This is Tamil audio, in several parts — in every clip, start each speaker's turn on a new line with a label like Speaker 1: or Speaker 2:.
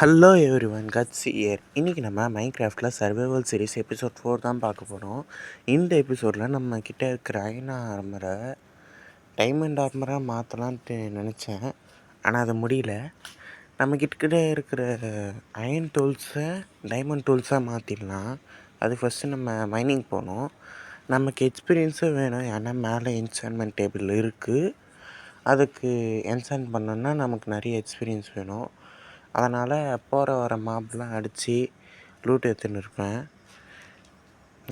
Speaker 1: Hello everyone, cuts year. இன்றைக்கி நம்ம மைன்கிராஃப்டில் சர்வைவல் சீரிஸ் எபிசோட் 4 தான் பார்க்க போகிறோம். இந்த எபிசோடில் நம்ம கிட்டே இருக்கிற அயன் ஆர்மரை டைமண்ட் ஆர்மராக மாற்றலான்ட்டு நினச்சேன். ஆனால் அது முடியல. நம்மக்கிட்ட இருக்கிற அயன் டூல்ஸை டைமண்ட் டூல்ஸாக மாற்றிடலாம். அது ஃபஸ்ட்டு நம்ம மைனிங் போகணும். நமக்கு எக்ஸ்பீரியன்ஸும் வேணும். ஏன்னா மேலே என்சான்மெண்ட் டேபிள் இருக்குது. அதுக்கு என்சான் பண்ணோன்னா நமக்கு நிறைய எக்ஸ்பீரியன்ஸ் வேணும். அதனால் போகிற வர மாப்லாம் அடித்து லூட் எடுத்துன்னு இருப்பேன்.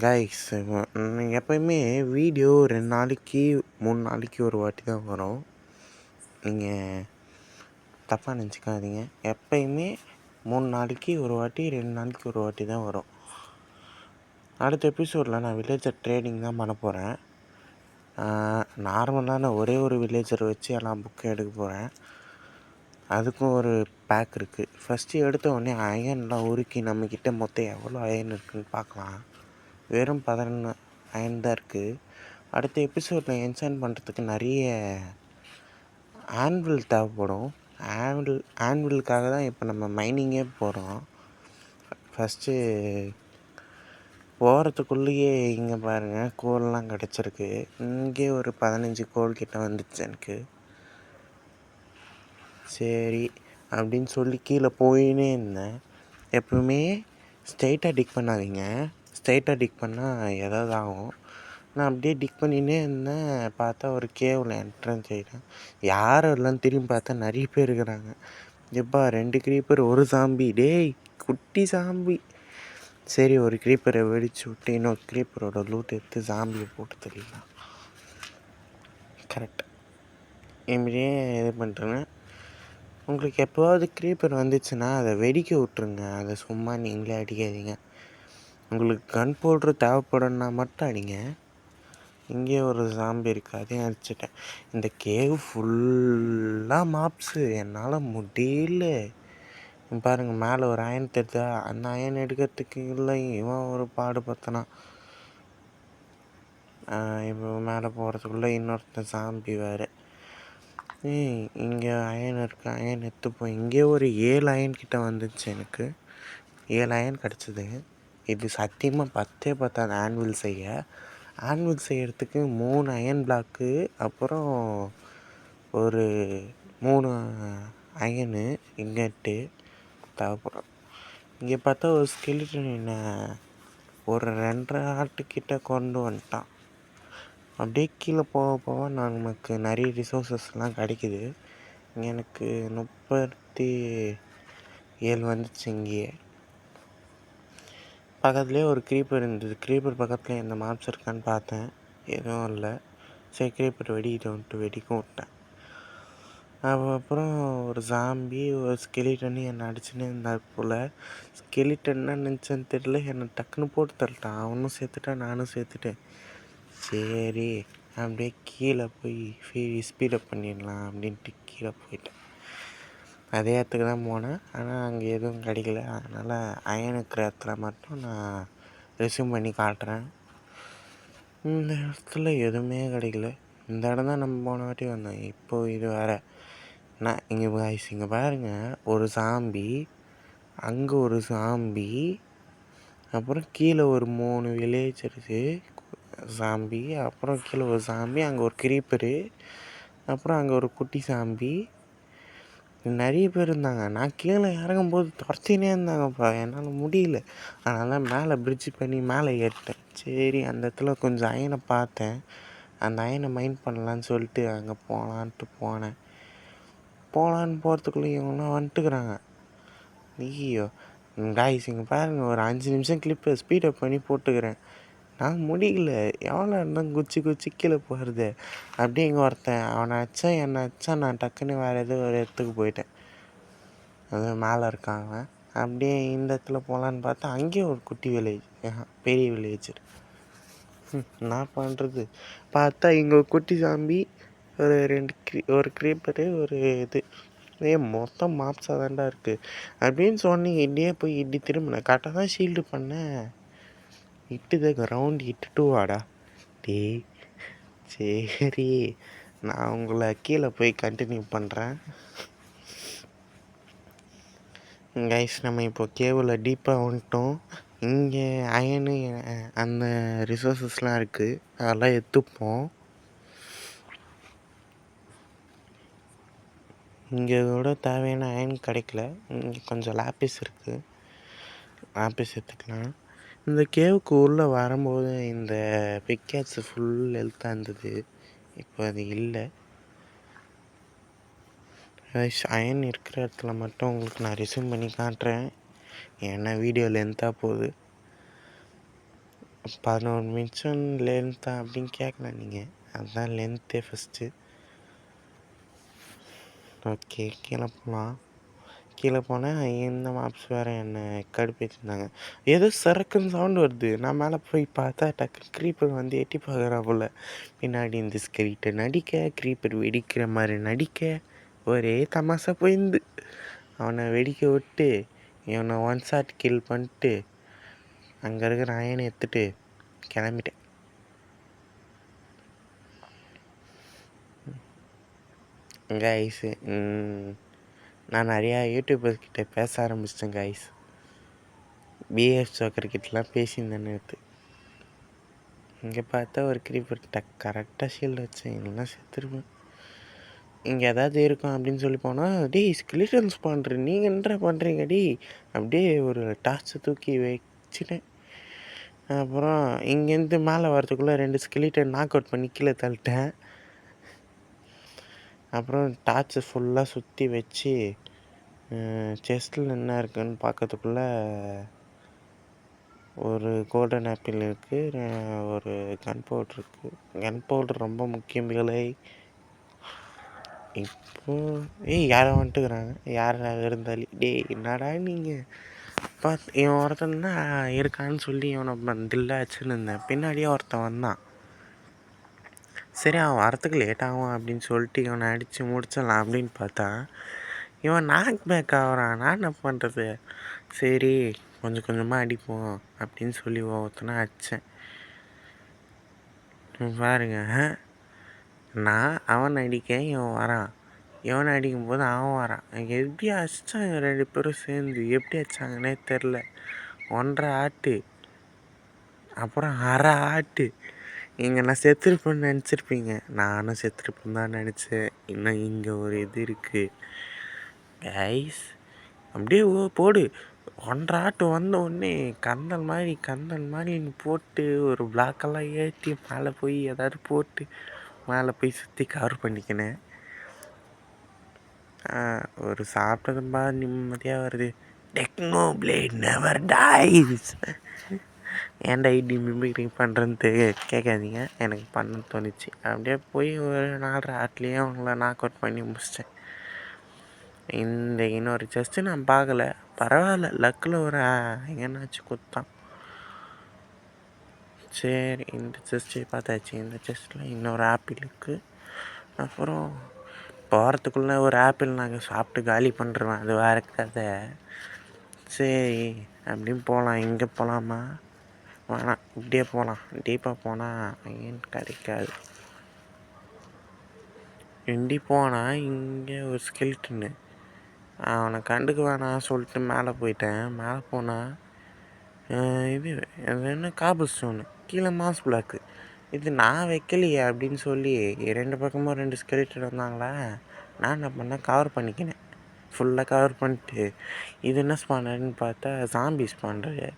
Speaker 1: கைஸ், எப்போயுமே வீடியோ 2 நாளைக்கு 3 நாளைக்கு ஒரு வாட்டி தான் வரும். நீங்கள் தப்பாக நினச்சிக்காதீங்க. எப்போயுமே 3 நாளைக்கு ஒரு வாட்டி 2 நாளைக்கு ஒரு வாட்டி தான் வரும். அடுத்த எபிசோடில் நான் வில்லேஜர் ட்ரேடிங் தான் பண்ண போகிறேன். நார்மலான ஒரே ஒரு வில்லேஜரை வச்சு எல்லாம் புக்கை எடுக்க போகிறேன். அதுக்கும் ஒரு பேக் இருக்குது. ஃபஸ்ட்டு எடுத்த உடனே அயன்லாம் உருக்கி நம்மக்கிட்ட மொத்தம் எவ்வளோ அயன் இருக்குதுன்னு பார்க்கலாம். வெறும் 11 அயன் தான் இருக்குது. அடுத்த எபிசோடில் என்சான் பண்ணுறதுக்கு நிறைய ஆன்வில் தேவைப்படும். ஆன்விலுக்காக தான் இப்போ நம்ம மைனிங்கே போகிறோம். ஃபஸ்ட்டு போகிறதுக்குள்ளேயே இங்கே பாருங்கள், கோல்லாம் கிடச்சிருக்கு. இங்கே ஒரு 15 கோல் கிட்ட வந்துடுச்சு எனக்கு. சரி அப்படின்னு சொல்லி கீழே போயின்னே இருந்தேன். எப்பவுமே ஸ்ட்ரைட்டாக டிக் பண்ணாதீங்க. ஸ்ட்ரைட்டாக டிக் பண்ணால் ஏதாவது ஆகும். நான் அப்படியே டிக் பண்ணினே இருந்தேன். பார்த்தா ஒரு கேவில் என்ட்ரன்ஸ் ஆகிட்டேன். யாரும் எல்லாம் திரும்பி பார்த்தா நிறைய பேர் இருக்கிறாங்க. எப்பா 2 க்ரீப்பர், ஒரு சாம்பி. டேய் குட்டி சாம்பி. சரி, ஒரு க்ரீப்பரை வெடிச்சு விட்டு இன்னொரு க்ரீப்பரோட லூட் எடுத்து சாம்பியை போட்டு தெரியலாம். கரெக்ட். இப்படியே இது பண்ணுறேங்க. உங்களுக்கு எப்போவாவது க்ரீப்பர் வந்துச்சுன்னா அதை வெடிக்க விட்ருங்க. அதை சும்மா நீங்களே அடிக்காதீங்க. உங்களுக்கு கன் பவுட்ரு தேவைப்படும்னா மட்டும் அடிங்க. இங்கே ஒரு சாம்பி இருக்குது, அதையும் அடிச்சிட்டேன். இந்த கேவ் ஃபுல்லாக மாப்ஸு. என்னால் முடியல. பாருங்கள், மேலே ஒரு அயன் தெரிஞ்சா அந்த அயன் எடுக்கிறதுக்கு இல்லை இவன் ஒரு பாடுபடுத்தினான். இப்போ மேலே போகிறதுக்குள்ளே இன்னொருத்தன் சாம்பி வேறு. இங்கே அயன் இருக்குது, அயன் எடுத்துப்போம். இங்கே ஒரு 7 அயன் கிட்ட வந்துச்சு. எனக்கு 7 அயன் கிடச்சிது. இது சத்தியமாக பத்தாது ஆன்வில் செய்ய. ஆன்வில் செய்கிறதுக்கு 3 அயன் பிளாக்கு, அப்புறம் ஒரு 3 அயனு இங்கட்டு தேவைப்படும். இங்கே பார்த்தா ஒரு ஸ்கெலிட்டன் என்ன ஒரு 2.5 ஆட்டுக்கிட்ட கொண்டு வந்துட்டான். அப்படியே கீழே போக போக நமக்கு நிறைய ரிசோர்ஸஸ்லாம் கிடைக்கிது. இங்கே எனக்கு 37 வந்துச்சு. இங்கேயே பக்கத்துலேயே ஒரு க்ரீப்பர் இருந்தது. க்ரீப்பர் பக்கத்தில் எந்த மாப்ஸ் இருக்கான்னு பார்த்தேன், எதுவும் இல்லை. சரி, க்ரீப்பர் வெடிக்கிட்டு வெடிக்கும் விட்டேன். அப்புறம் ஒரு சாம்பி ஒரு ஸ்கெலிட்டனு என்னை அடிச்சுன்னு இருந்தார் போல். ஸ்கெலிட்டன்னா நினச்சேன்னு தெரியல, என்னை டக்குன்னு போட்டு தள்ளிட்டான். அவனும் சேர்த்துட்டான், நானும் சேர்த்துட்டேன். சரி அப்படியே கீழே போய் ஸ்பீடப் பண்ணிடலாம் அப்படின்ட்டு கீழே போயிட்டேன். அதே இடத்துக்கு தான் போனேன். ஆனால் அங்கே எதுவும் கிடைக்கல. அதனால் அயன் இருக்கிற இடத்துல மட்டும் நான் ரெஸ்யூம் பண்ணி காட்டுறேன். இந்த இடத்துல எதுவுமே கிடைக்கல. இந்த இடம் தான் நம்ம போன வாட்டி வந்தோம். இப்போது இது வேறு. நான் இங்கே பாருங்கள், ஒரு சாம்பி, அங்கே ஒரு சாம்பி, அப்புறம் கீழே ஒரு 3 வில்லேஜர்ஸு சாம்பி, அப்புறம் கீழே ஒரு சாம்பி, அங்கே ஒரு க்ரீப்பரு, அப்புறம் அங்கே ஒரு குட்டி சாம்பி. நிறைய பேர் இருந்தாங்க. நான் கீழே இறங்கும்போது துரத்தினே இருந்தாங்கப்பா. என்னால் முடியல. அதனால் மேலே பிரிட்ஜ் பண்ணி மேலே ஏறிட்டேன். சரி, அந்த இடத்துல கொஞ்சம் அயனை பார்த்தேன். அந்த அயனை மைண்ட் பண்ணலான்னு சொல்லிட்டு அங்கே போகலான்ட்டு போனேன். போகலான்னு போகிறதுக்குள்ளே இவங்களாம் வந்துட்டுக்கிறாங்க. ஐயோ கைஸ், இங்கே பாருங்கள், ஒரு 5 நிமிஷம் கிளிப்பை ஸ்பீடப் பண்ணி போட்டுக்கிறேன். நான் முடியல. எவ்வளோ இருந்தால் குச்சி கீழே போகிறது. அப்படியே இங்கே ஒருத்தன் அவனை அடித்தா என்னை அடித்தா, நான் டக்குன்னு வேறு ஏதோ ஒரு இடத்துக்கு போயிட்டேன். அது மேலே இருக்கான் அவன். அப்படியே இந்த இடத்துல போகலான்னு பார்த்தா அங்கேயும் ஒரு குட்டி வில்லேஜ், பெரிய வில்லேஜர். என்ன பண்ணுறது? பார்த்தா இங்கே ஒரு குட்டி சாம்பி, ஒரு 2 ஒரு க்ரீப்பரு, ஒரு இது. மொத்தம் மாப்ஸாக தான்டா இருக்குது அப்படின்னு சொன்னி இப்படியே போய் இப்படி திரும்பினேன். கரெக்டாக தான் ஷீல்டு பண்ணேன். இட்டு கிரவுண்ட் இட்டுட்டு வாடா. டேய் சரி, நான் உங்களை கீழே போய் கண்டினியூ பண்ணுறேன். கைஸ் நம்ம இப்போ கேபிளில் டீப்பாக வந்துட்டோம். இங்கே அயனு அந்த ரிசோர்ஸஸ்லாம் இருக்குது, அதெல்லாம் எடுத்துப்போம். இங்கே இதோட தேவையான அயன் கிடைக்கல. இங்கே கொஞ்சம் லாப்பிஸ் இருக்குது, லாப்பிஸ் எடுத்துக்கலாம். இந்த கேவுக்கு உள்ளே வரும்போது இந்த பிக்கேட்ஸ் ஃபுல் ஹெல்த்தாக இருந்தது, இப்போ அது இல்லை. அயன் இருக்கிற இடத்துல மட்டும் உங்களுக்கு நான் ரிசூம் பண்ணி காட்டுறேன், ஏன்னா வீடியோ லென்த்தாக போகுது. 11 நிமிஷம் லென்த்தா அப்படின்னு கேட்கலாம் நீங்கள், அதுதான் லென்த்தே ஃபஸ்ட்டு. ஓகே, கீழே போகலாம். கீழே போனால் இந்த மாப்ஸ் வேறு என்னை கடுப்பேற்றிருந்தாங்க. ஏதோ சரக்குன்னு சவுண்டு வருது. நான் மேலே போய் பார்த்தா டக்கு க்ரீப்பர் வந்து எட்டி பார்க்குறா போல். பின்னாடி இந்த ஸ்கெலிட்டை நடிக்க, க்ரீப்பர் வெடிக்கிற மாதிரி நடிக்க, ஒரே தமாசா போயிருந்து. அவனை வெடிக்க விட்டு இவனை ஒன் ஷாட் கில் பண்ணிட்டு அங்கே இருக்கிற அயனை எடுத்துட்டு கிளம்பிட்டேன். கைஸு நான் நிறையா யூடியூபர்கிட்ட பேச ஆரம்பிச்சிட்டேன் கைஸ். பிஎஃப் ஜோக்கர்கிட்டலாம் பேசியிருந்தேன் நேற்று. இங்கே பார்த்தா ஒரு க்ரீப்பர் கரெக்டாக ஷீல்டு வச்சேன், இல்லைன்னா செத்துருவேன். இங்கே ஏதாவது இருக்கும் அப்படின்னு சொல்லி போனால், டேய் ஸ்கெலிட்டன்ஸ் பண்ணுறேன், நீங்கள் என்ன பண்ணுறீங்க டி அப்படியே ஒரு டார்ச்சை தூக்கி வச்சுட்டேன். அப்புறம் இங்கேருந்து மேலே வரதுக்குள்ளே 2 ஸ்கெலிட்டன் நாக் அவுட் பண்ணி கீழே தள்ளிட்டேன். அப்புறம் டார்ச்சை ஃபுல்லாக சுற்றி வச்சு செஸ்ட்டில் என்ன இருக்குன்னு பார்க்கறதுக்குள்ளே ஒரு கோல்டன் ஆப்பிள் இருக்குது, ஒரு கன் பவுட்ரு இருக்குது. கன் பவுட்ரு ரொம்ப முக்கியம் விலை. இப்போது யாரை வந்துட்டுக்கிறாங்க, யார் இருந்தாலும் டேய் என்னடா நீங்கள் இவன் ஒருத்தன்னா இருக்கான்னு சொல்லி இவனை தில்லா வச்சுன்னு இருந்தேன். பின்னாடியே ஒருத்தன் வந்தான். சரி அவன் வரத்துக்கு லேட் ஆகும் அப்படின்னு சொல்லிட்டு இவனை அடித்து முடிச்சிடலாம் அப்படின்னு பார்த்தா இவன் நாக் பேக் ஆகிறான். நான் என்ன பண்ணுறது, சரி கொஞ்சம் கொஞ்சமாக அடிப்போம் அப்படின்னு சொல்லி ஒருத்தனை அடித்தேன். பாருங்க, நான் அவன் அடிக்க இவன் வரான், இவனை அடிக்கும்போது அவன் வரான். எப்படி அடிச்சாங்க 2 பேரும் சேர்ந்து, எப்படி அடிச்சாங்கன்னே தெரில. 1.5 ஆட்டு, அப்புறம் 1/2 ஆட்டு. இங்கே நான் செத்துருப்பேன்னு நினச்சிருப்பீங்க, நானும் செத்துருப்பேன்னு தான் நினச்சேன். இன்னும் இங்கே ஒரு இது இருக்குது கைஸ். அப்படியே போடு 1.5 ஆட்டு வந்த உடனே கந்தல் மாதிரி போட்டு ஒரு பிளாக்கெல்லாம் ஏற்றி மேலே போய் ஏதாவது போட்டு மேலே போய் சுற்றி கவர் பண்ணிக்கினேன். ஒரு சாப்பிட்டதும்பா நிம்மதியாக வருது. Technoblade never dies. ஏன்டா ஐடி மிமிக்ரி பண்ணுறேன்ட்டு கேட்காதீங்க, எனக்கு பண்ண தோணுச்சு. அப்படியே போய் ஒரு 4.5 ஆட்லேயே அவங்கள நாக் அவுட் பண்ணி முடிச்சிட்டேன். இந்த இன்னொரு செஸ்ட்டு நான் பார்க்கல, பரவாயில்ல, லக்கில் ஒரு எங்கேனாச்சும் குத்தான். சரி, இந்த செஸ்ட்டு பார்த்தாச்சு. இந்த செஸ்ட்டில் இன்னொரு ஆப்பிள் இருக்குது. அப்புறம் போகிறதுக்குள்ளே ஒரு ஆப்பிள் நாங்கள் சாப்பிட்டு காலி பண்ணுறோம், அது வேறு கதை. சரி அப்படின்னு போகலாம். இங்கே போகலாமா, வேணாம் இப்படியே போகலாம். டீப்பாக போனால் ஏன் கிடைக்காது. இண்டி போனால் இங்கே ஒரு ஸ்கெலிட்டனு, அவனை கண்டுக்க வேணாம் சொல்லிட்டு மேலே போயிட்டேன். மேலே போனால் இது என்ன காபிள் ஸ்டோனு, கீழே மாஸ் பிளாக்கு. இது நான் வைக்கலையே அப்படின்னு சொல்லி 2 பக்கமும் 2 ஸ்கெலிட்டன் வந்தாங்களா. நான் என்ன பண்ணேன், கவர் பண்ணிக்கினேன், ஃபுல்லாக கவர் பண்ணிட்டு. இது என்ன ஸ்பானர்னு பார்த்தா ஜாம்பி ஸ்பானரு.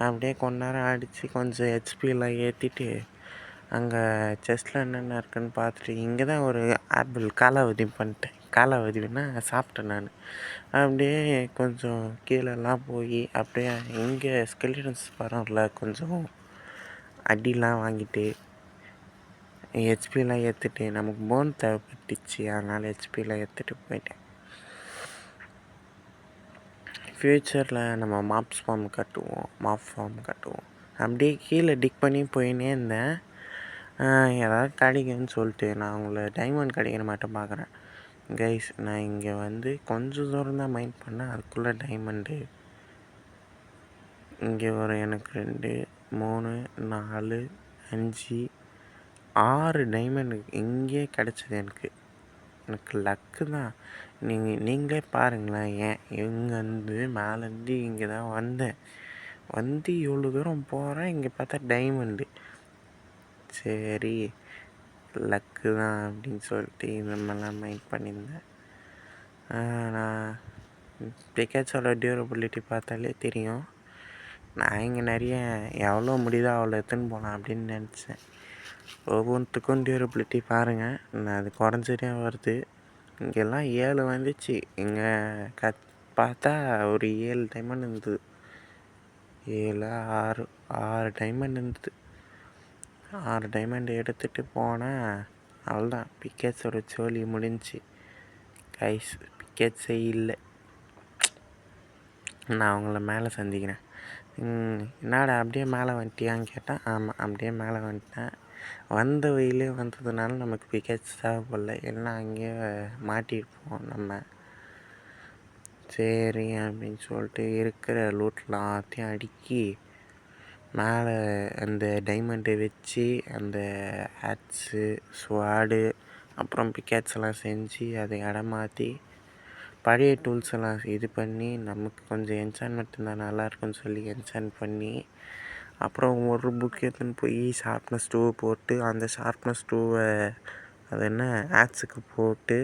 Speaker 1: அப்படியே கொஞ்ச நேரம் அடித்து கொஞ்சம் ஹெச்பியெலாம் ஏற்றிட்டு அங்கே செஸ்ட்டில் என்னென்ன இருக்குன்னு பார்த்துட்டு இங்கே தான் ஒரு ஆப்பிள் காலாவதி பண்ணிட்டேன். காலாவதினா சாப்பிட்டேன் நான். அப்படியே கொஞ்சம் கீழெல்லாம் போய் அப்படியே இங்கே ஸ்கெலிட்டன்ஸ் பரம்ல கொஞ்சம் அடிலாம் வாங்கிட்டு ஹெச்பியெலாம் ஏற்றுட்டு, நமக்கு போன் தேவைப்பட்டுச்சு, அதனால் ஹெச்பியெலாம் ஏற்றுட்டு போயிட்டேன். ஃப்யூச்சரில் நம்ம மாப் ஃபார்ம் கட்டுவோம். அப்படியே கீழே டிக் பண்ணி போயின்னே இருந்தேன். ஏதாவது கிடைக்குன்னு சொல்லிட்டு நான் உங்களை டைமண்ட் கிடைக்கிற மாட்டேன் பார்க்குறேன். கைஸ், நான் இங்கே வந்து கொஞ்சம் தூரம் தான் மைண்ட் பண்ணேன், அதுக்குள்ளே டைமண்டு இங்கே ஒரு எனக்கு 2 3 4 5 6 டைமண்டு இங்கே கிடச்சிது. எனக்கு லக்கு தான். நீங்களே பாருங்களேன். இங்கேருந்து மேலேருந்து இங்கே தான் வந்தேன். வந்து இவ்வளோ தூரம் போகிறேன், இங்கே பார்த்தா டைமண்டு. சரி லக்கு தான் அப்படின்னு சொல்லிட்டு இந்த மாதிரிலாம் மைண்ட் பண்ணியிருந்தேன். நான் பிக்காச்சோட டியூரபிலிட்டி பார்த்தாலே தெரியும். நான் இங்கே நிறைய எவ்வளோ முடியுதோ அவ்வளோ எடுத்துன்னு போகலாம் அப்படின்னு நினச்சேன். ஒவ்வொன்றுத்துக்கும் டியூரபிலிட்டி பாருங்கள், நான் அது குறைஞ்சிட்டே வருது. இங்கெல்லாம் 7 வந்துச்சு. இங்கே பார்த்தா ஒரு 7 டைமண்ட் இருந்தது. 7 6 டைமண்ட் இருந்தது. 6 டைமண்ட் எடுத்துகிட்டு போனால் அவ்வளோதான், பிக்கேட்ஸோட சோலி முடிஞ்சிச்சு. கைஸ் பிக்கேட்ஸே இல்லை. நான் அவங்கள மேலே சந்திக்கிறேன். என்னடா அப்படியே மேலே வந்துட்டியான்னு கேட்டேன். ஆமாம், அப்படியே மேலே வந்துட்டேன். வந்த வழியிலே வந்ததுனால நமக்கு பிக்கேட்ஸ் தேவைப்படல, எல்லாம் அங்கேயே மாட்டியிருப்போம் நம்ம. சரி அப்படின்னு சொல்லிட்டு இருக்கிற லூட்லாத்தையும் அடுக்கி மேலே அந்த டைமண்டை வச்சு அந்த ஹேட்ஸு ஸ்வாடு அப்புறம் பிக்கேட்ஸ் எல்லாம் செஞ்சு அதை இடம் மாற்றி பழைய டூல்ஸ் எல்லாம் இது பண்ணி நமக்கு கொஞ்சம் என்சான்மெண்ட் இருந்தால் நல்லாயிருக்குன்னு சொல்லி என்சான் பண்ணி அப்புறம் ஒரு புக் எடுத்துன்னு போய் ஷார்ப்னஸ் டூ போட்டு அந்த ஷார்ப்னஸ் டூவை அது என்ன ஆட்ஸுக்கு போட்டு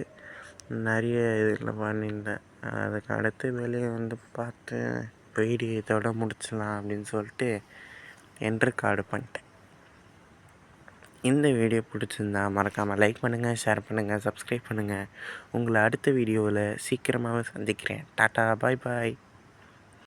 Speaker 1: நிறைய இதில் பண்ணியிருந்தேன். அதுக்கு அடுத்து வெளியே வந்து பார்த்து வீடியோ இதோட முடிச்சிடலாம் அப்படின்னு சொல்லிட்டு என்ட்ரு கார்டு பண்ணிட்டேன். இந்த வீடியோ பிடிச்சிருந்தா மறக்காமல் லைக் பண்ணுங்கள், ஷேர் பண்ணுங்கள், சப்ஸ்கிரைப் பண்ணுங்கள். உங்களை அடுத்த வீடியோவில் சீக்கிரமாகவே சந்திக்கிறேன். டாட்டா, பாய் பாய்.